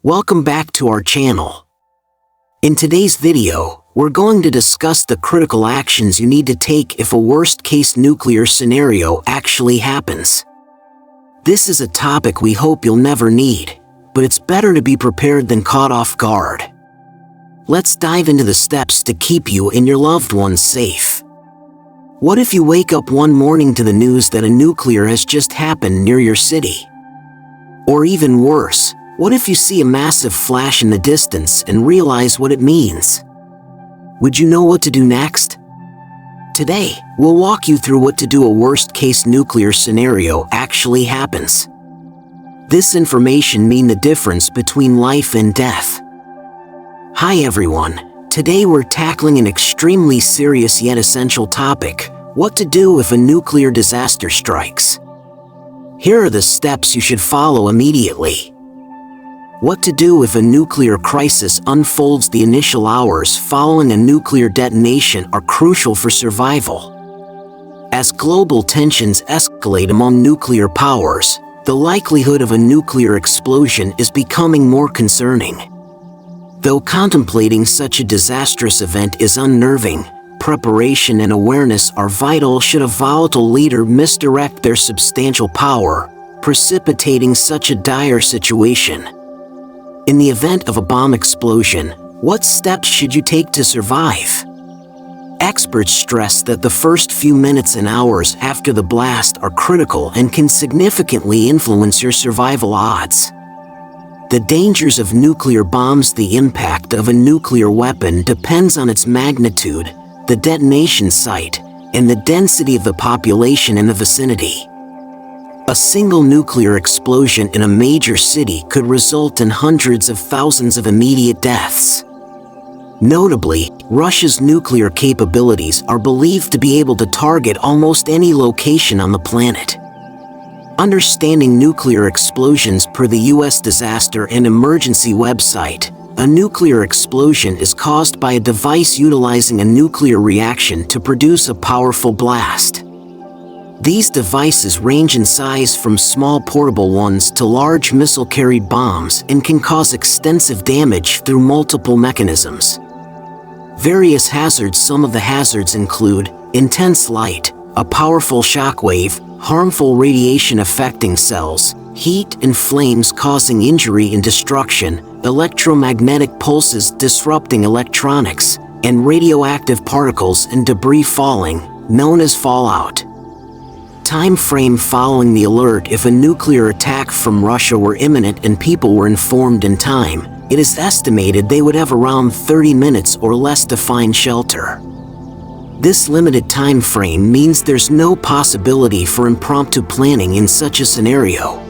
Welcome back to our channel. In today's video, we're going to discuss the critical actions you need to take if a worst-case nuclear scenario actually happens. This is a topic we hope you'll never need, but it's better to be prepared than caught off guard. Let's dive into the steps to keep you and your loved ones safe. What if you wake up one morning to the news that a nuclear has just happened near your city? Or even worse, what if you see a massive flash in the distance and realize what it means? Would you know what to do next? Today, we'll walk you through what to do a worst-case nuclear scenario actually happens. This information means the difference between life and death. Hi everyone, today we're tackling an extremely serious yet essential topic: what to do if a nuclear disaster strikes. Here are the steps you should follow immediately. What to do if a nuclear crisis unfolds. The initial hours following a nuclear detonation are crucial for survival. As global tensions escalate among nuclear powers, the likelihood of a nuclear explosion is becoming more concerning. Though contemplating such a disastrous event is unnerving, preparation and awareness are vital should a volatile leader misdirect their substantial power, precipitating such a dire situation. In the event of a bomb explosion, what steps should you take to survive? Experts stress that the first few minutes and hours after the blast are critical and can significantly influence your survival odds. The dangers of nuclear bombs. The impact of a nuclear weapon depends on its magnitude, the detonation site, and the density of the population in the vicinity. A single nuclear explosion in a major city could result in hundreds of thousands of immediate deaths. Notably, Russia's nuclear capabilities are believed to be able to target almost any location on the planet. Understanding nuclear explosions. Per the U.S. Disaster and Emergency website, a nuclear explosion is caused by a device utilizing a nuclear reaction to produce a powerful blast. These devices range in size from small portable ones to large missile-carried bombs and can cause extensive damage through multiple mechanisms. Various hazards. Some of the hazards include intense light, a powerful shockwave, harmful radiation affecting cells, heat and flames causing injury and destruction, electromagnetic pulses disrupting electronics, and radioactive particles and debris falling, known as fallout. Time frame following the alert. If a nuclear attack from Russia were imminent and people were informed in time, it is estimated they would have around 30 minutes or less to find shelter. This limited time frame means there's no possibility for impromptu planning in such a scenario.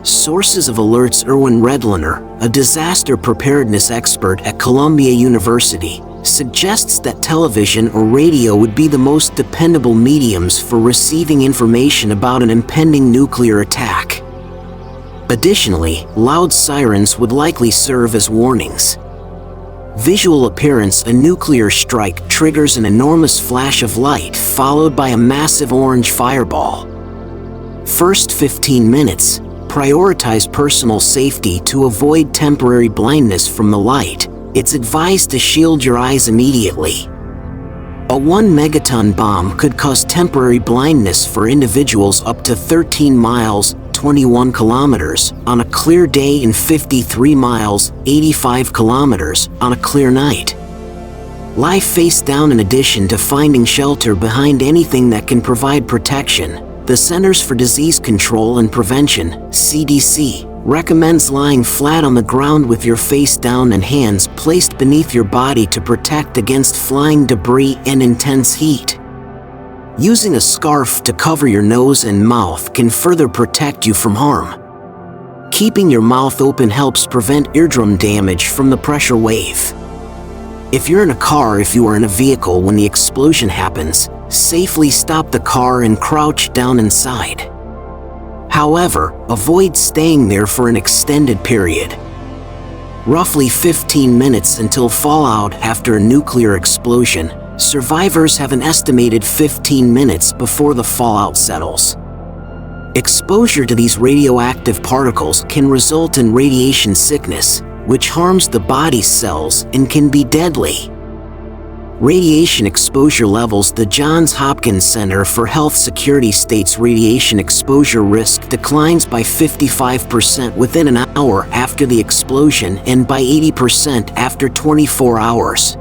Sources of alerts. Erwin Redliner, a disaster preparedness expert at Columbia University, suggests that television or radio would be the most dependable mediums for receiving information about an impending nuclear attack. Additionally, loud sirens would likely serve as warnings. Visual appearance. A nuclear strike triggers an enormous flash of light followed by a massive orange fireball. First 15 minutes, prioritize personal safety to avoid temporary blindness from the light. It's advised to shield your eyes immediately. A 1 megaton bomb could cause temporary blindness for individuals up to 13 miles, 21 kilometers, on a clear day and 53 miles, 85 kilometers, on a clear night. Lie face down. In addition to finding shelter behind anything that can provide protection, the Centers for Disease Control and Prevention, CDC, recommends lying flat on the ground with your face down and hands placed beneath your body to protect against flying debris and intense heat. Using a scarf to cover your nose and mouth can further protect you from harm. Keeping your mouth open helps prevent eardrum damage from the pressure wave. If you're in a car. If you are in a vehicle when the explosion happens, safely stop the car and crouch down inside. However, avoid staying there for an extended period. Roughly 15 minutes until fallout. After a nuclear explosion, survivors have an estimated 15 minutes before the fallout settles. Exposure to these radioactive particles can result in radiation sickness, which harms the body's cells and can be deadly. Radiation exposure levels. The Johns Hopkins Center for Health Security states radiation exposure risk declines by 55% within an hour after the explosion and by 80% after 24 hours.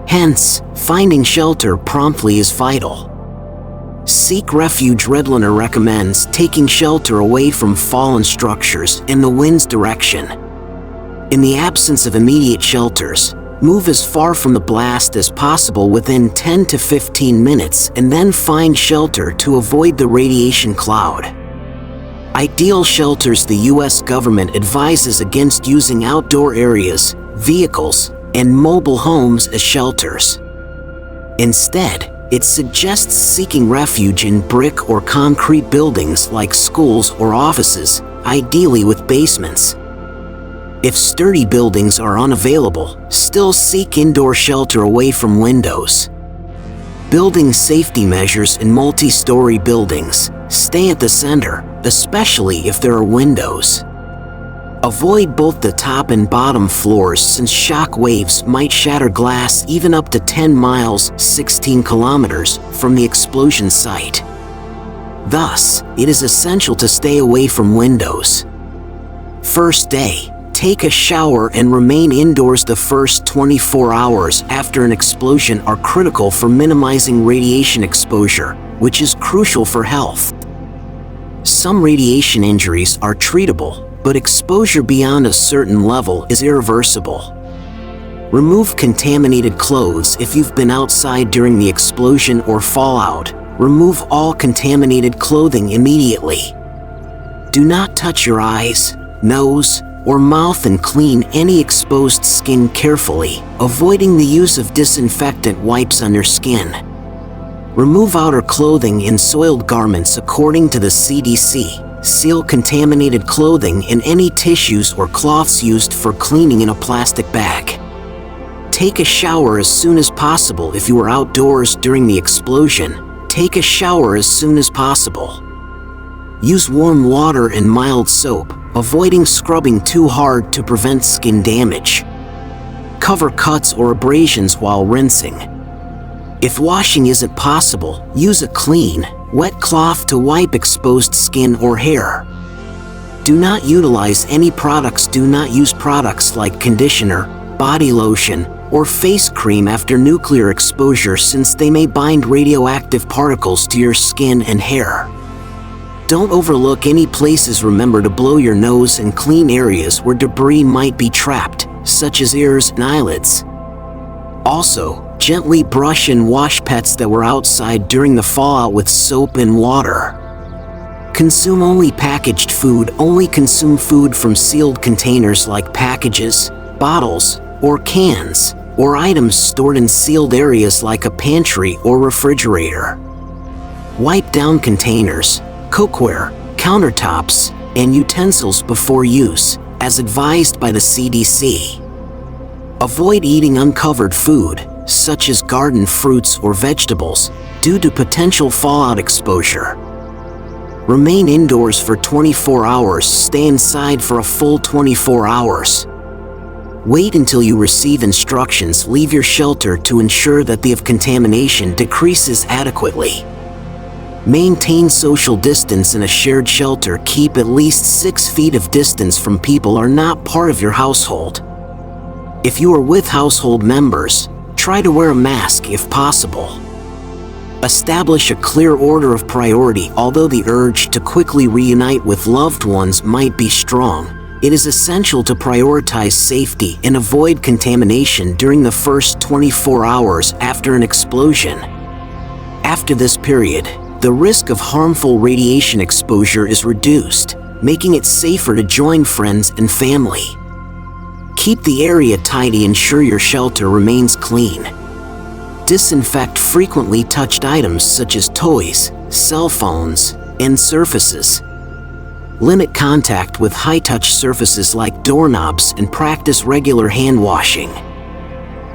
Hence, finding shelter promptly is vital. Seek refuge. Redliner recommends taking shelter away from fallen structures in the wind's direction. In the absence of immediate shelters, move as far from the blast as possible within 10 to 15 minutes and then find shelter to avoid the radiation cloud. Ideal shelters. The U.S. government advises against using outdoor areas, vehicles, and mobile homes as shelters. Instead, it suggests seeking refuge in brick or concrete buildings like schools or offices, ideally with basements. If sturdy buildings are unavailable, still seek indoor shelter away from windows. Building safety measures in multi-story buildings. Stay at the center, especially if there are windows. Avoid both the top and bottom floors since shock waves might shatter glass even up to 10 miles (16 kilometers) from the explosion site. Thus, it is essential to stay away from windows. First day. Take a shower and remain indoors. The first 24 hours after an explosion are critical for minimizing radiation exposure, which is crucial for health. Some radiation injuries are treatable, but exposure beyond a certain level is irreversible. Remove contaminated clothes. If you've been outside during the explosion or fallout, remove all contaminated clothing immediately. Do not touch your eyes, nose, or mouth and clean any exposed skin carefully, avoiding the use of disinfectant wipes on your skin. Remove outer clothing and soiled garments. According to the CDC, seal contaminated clothing and any tissues or cloths used for cleaning in a plastic bag. Take a shower as soon as possible. If you were outdoors during the explosion, take a shower as soon as possible. Use warm water and mild soap, avoiding scrubbing too hard to prevent skin damage. Cover cuts or abrasions while rinsing. If washing isn't possible, use a clean, wet cloth to wipe exposed skin or hair. Do not utilize any products. Do not use products like conditioner, body lotion, or face cream after nuclear exposure since they may bind radioactive particles to your skin and hair. Don't overlook any places. Remember to blow your nose and clean areas where debris might be trapped, such as ears and eyelids. Also, gently brush and wash pets that were outside during the fallout with soap and water. Consume only packaged food. Only consume food from sealed containers like packages, bottles, or cans, or items stored in sealed areas like a pantry or refrigerator. Wipe down containers, cookware, countertops, and utensils before use, as advised by the CDC. Avoid eating uncovered food, such as garden fruits or vegetables, due to potential fallout exposure. Remain indoors for 24 hours. Stay inside for a full 24 hours. Wait until you receive instructions. Leave your shelter to ensure that the contamination decreases adequately. Maintain social distance in a shared shelter. Keep at least 6 feet of distance from people who are not part of your household. If you are with household members, try to wear a mask if possible. Establish a clear order of priority. Although the urge to quickly reunite with loved ones might be strong, it is essential to prioritize safety and avoid contamination during the first 24 hours after an explosion. After this period, the risk of harmful radiation exposure is reduced, making it safer to join friends and family. Keep the area tidy. Ensure your shelter remains clean. Disinfect frequently touched items such as toys, cell phones, and surfaces. Limit contact with high-touch surfaces like doorknobs and practice regular hand washing.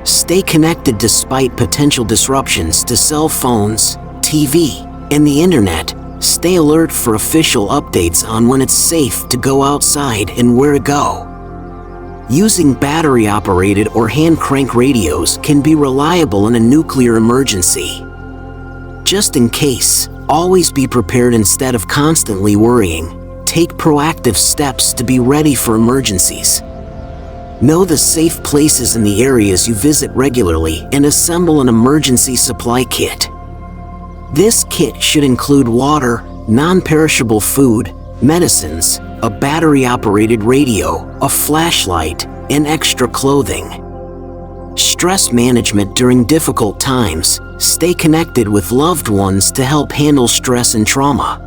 Stay connected despite potential disruptions to cell phones, TV, and the internet, Stay alert for official updates on when it's safe to go outside and where to go. Using battery-operated or hand-crank radios can be reliable in a nuclear emergency. Just in case, always be prepared instead of constantly worrying. Take proactive steps to be ready for emergencies. Know the safe places in the areas you visit regularly and assemble an emergency supply kit. This kit should include water, non-perishable food, medicines, a battery-operated radio, a flashlight, and extra clothing. Stress management during difficult times. Stay connected with loved ones to help handle stress and trauma.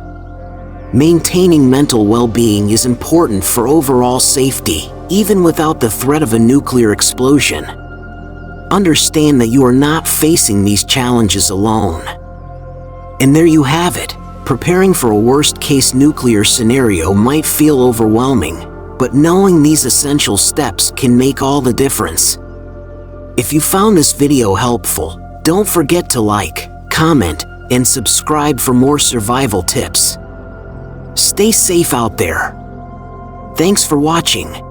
Maintaining mental well-being is important for overall safety, even without the threat of a nuclear explosion. Understand that you are not facing these challenges alone. And there you have it. Preparing for a worst-case nuclear scenario might feel overwhelming, but knowing these essential steps can make all the difference. If you found this video helpful, don't forget to like, comment, and subscribe for more survival tips. Stay safe out there. Thanks for watching.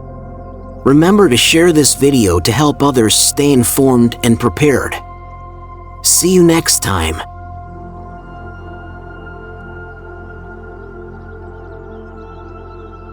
Remember to share this video to help others stay informed and prepared. See you next time.